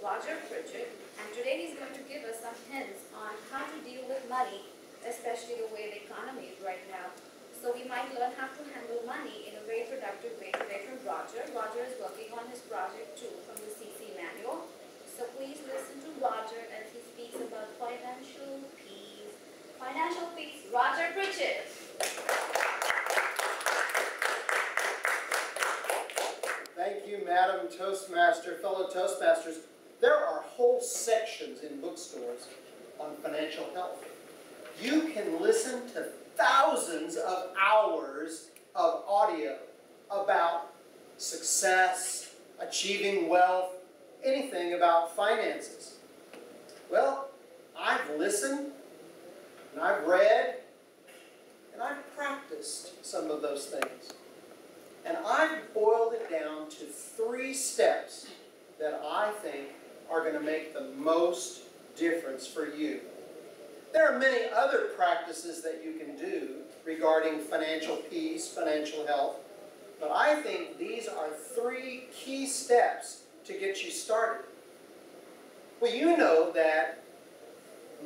Roger Pritchett, and today he's going to give us some hints on how to deal with money, especially the way the economy is right now. So we might learn how to handle money in a very productive way today from Roger. Roger is working on his project too from the CC manual. So please listen to Roger as he speaks about financial peace. Financial peace, Roger Pritchett. Thank you, Madam Toastmaster, fellow Toastmasters. There are whole sections in bookstores on financial health. You can listen to thousands of hours of audio about success, achieving wealth, anything about finances. Well, I've listened, and I've read, and I've practiced some of those things. And I've boiled it down to 3 steps that I think are going to make the most difference for you. There are many other practices that you can do regarding financial peace, financial health, but I think these are 3 key steps to get you started. Well, you know that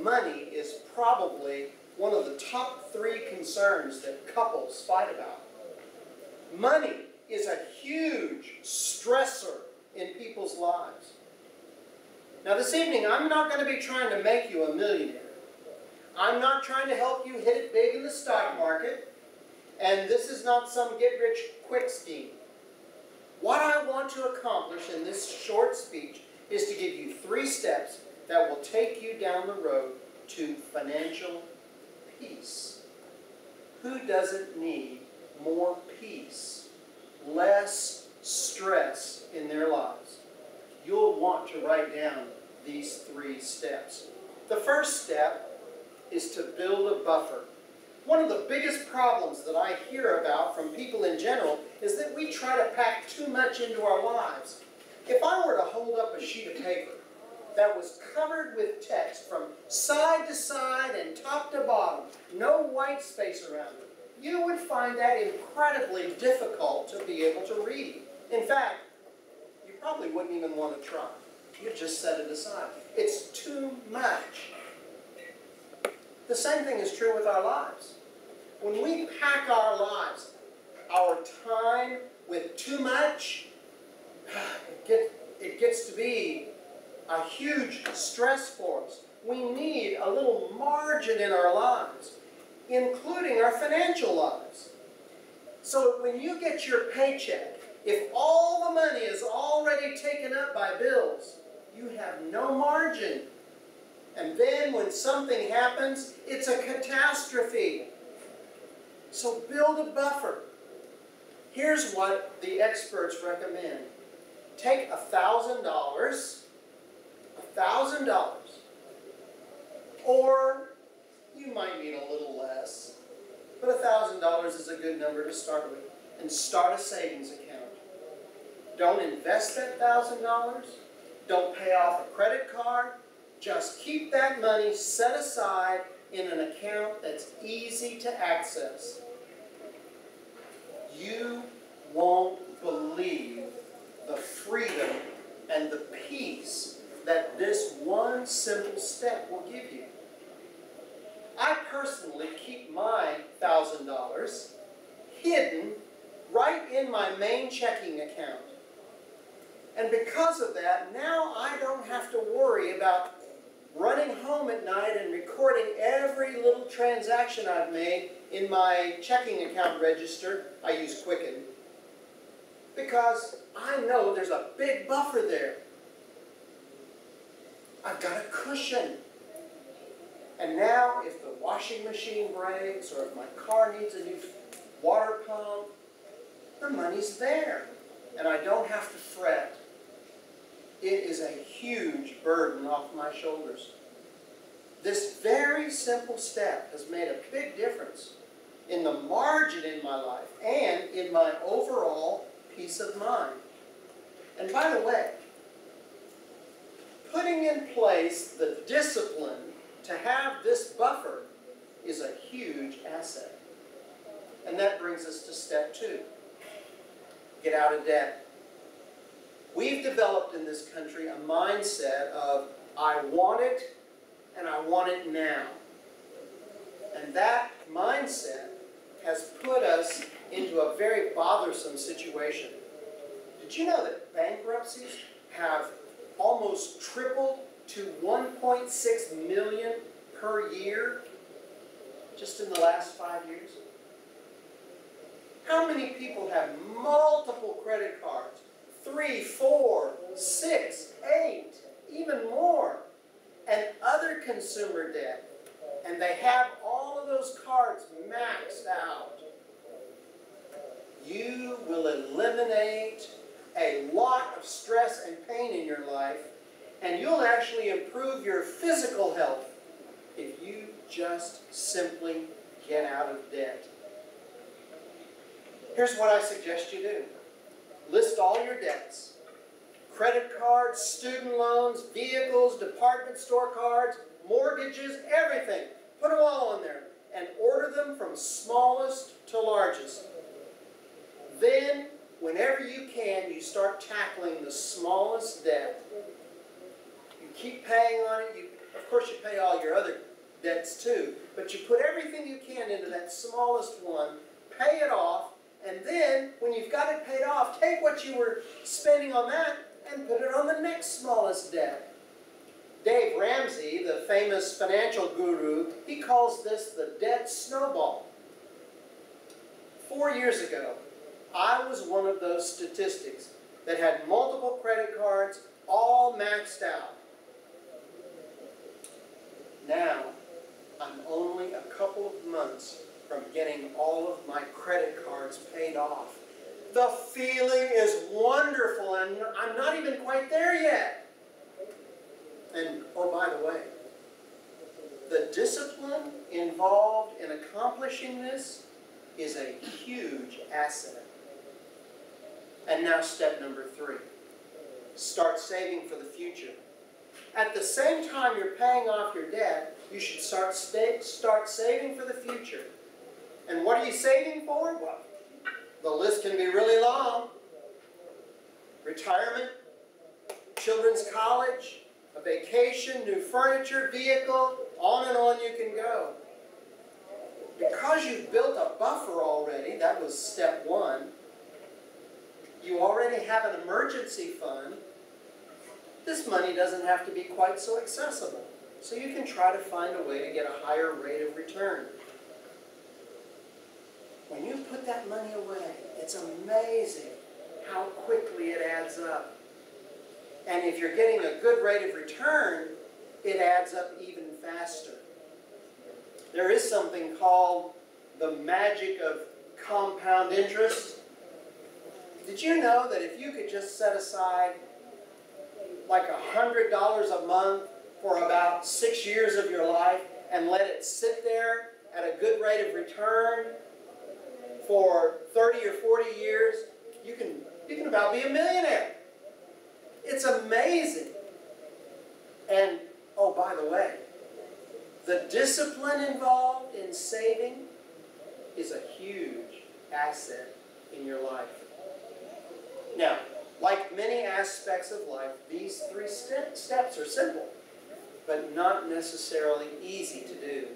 money is probably one of the top 3 concerns that couples fight about. Money is a huge stressor in people's lives. Now this evening, I'm not going to be trying to make you a millionaire. I'm not trying to help you hit it big in the stock market. And this is not some get-rich-quick scheme. What I want to accomplish in this short speech is to give you 3 steps that will take you down the road to financial peace. Who doesn't need more peace, less stress in their lives? You'll want to write down these 3 steps. The first step is to build a buffer. One of the biggest problems that I hear about from people in general is that we try to pack too much into our lives. If I were to hold up a sheet of paper that was covered with text from side to side and top to bottom, no white space around it, you would find that incredibly difficult to be able to read. In fact, you probably wouldn't even want to try. You'd just set it aside. It's too much. The same thing is true with our lives. When we pack our lives, our time with too much, it gets to be a huge stress for us. We need a little margin in our lives, including our financial lives. So when you get your paycheck, if all the money is already taken up by bills, you have no margin. And then when something happens, it's a catastrophe. So build a buffer. Here's what the experts recommend. Take $1,000, or you might need a little less, but $1,000 is a good number to start with, and start a savings account. Don't invest that $1,000. Don't pay off a credit card. Just keep that money set aside in an account that's easy to access. You won't believe the freedom and the peace that this one simple step will give you. I personally keep my $1,000 hidden right in my main checking account. And because of that, now I don't have to worry about running home at night and recording every little transaction I've made in my checking account register. I use Quicken, because I know there's a big buffer there. I've got a cushion. And now if the washing machine breaks or if my car needs a new water pump, the money's there. And I don't have to fret. It is a huge burden off my shoulders. This very simple step has made a big difference in the margin in my life and in my overall peace of mind. And by the way, putting in place the discipline to have this buffer is a huge asset. And that brings us to step 2. Get out of debt. We've developed in this country a mindset of, I want it, and I want it now. And that mindset has put us into a very bothersome situation. Did you know that bankruptcies have almost tripled to 1.6 million per year just in the last 5 years? How many people have multiple credit cards? 3, 4, 6, 8, even more. And other consumer debt. And they have all of those cards maxed out. You will eliminate a lot of stress and pain in your life, and you'll actually improve your physical health if you just simply get out of debt. Here's what I suggest you do. List all your debts. Credit cards, student loans, vehicles, department store cards, mortgages, everything. Put them all in there and order them from smallest to largest. Then, whenever you can, you start tackling the smallest debt. You keep paying on it. Of course, you pay all your other debts too, but you put everything you can into that smallest one, pay it off, and then, when you've got it paid off, take what you were spending on that and put it on the next smallest debt. Dave Ramsey, the famous financial guru, he calls this the debt snowball. 4 years ago, I was one of those statistics that had multiple credit cards, all maxed out. Now, I'm only a couple of months from getting all of my credit cards paid off. The feeling is wonderful, and I'm not even quite there yet. And, oh, by the way, the discipline involved in accomplishing this is a huge asset. And now step number 3. Start saving for the future. At the same time you're paying off your debt, you should start saving for the future. And what are you saving for? Well, the list can be really long. Retirement, children's college, a vacation, new furniture, vehicle, on and on you can go. Because you've built a buffer already, that was step 1, you already have an emergency fund, this money doesn't have to be quite so accessible. So you can try to find a way to get a higher rate of return. When you put that money away, it's amazing how quickly it adds up. And if you're getting a good rate of return, it adds up even faster. There is something called the magic of compound interest. Did you know that if you could just set aside like $100 a month for about 6 years of your life and let it sit there at a good rate of return for 30 or 40 years, you can about be a millionaire. It's amazing. And, oh, by the way, the discipline involved in saving is a huge asset in your life. Now, like many aspects of life, these 3 steps are simple, but not necessarily easy to do.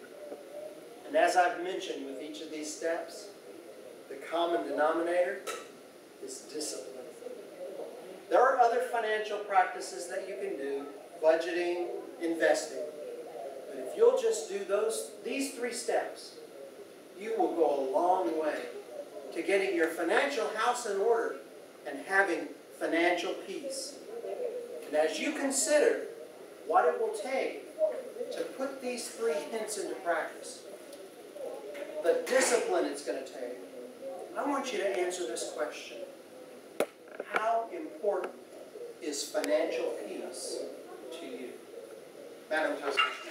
And as I've mentioned with each of these steps, the common denominator is discipline. There are other financial practices that you can do, budgeting, investing. But if you'll just do these 3 steps, you will go a long way to getting your financial house in order and having financial peace. And as you consider what it will take to put these 3 hints into practice, the discipline it's going to take, I want you to answer this question. How important is financial peace to you? Madam Toastmaster.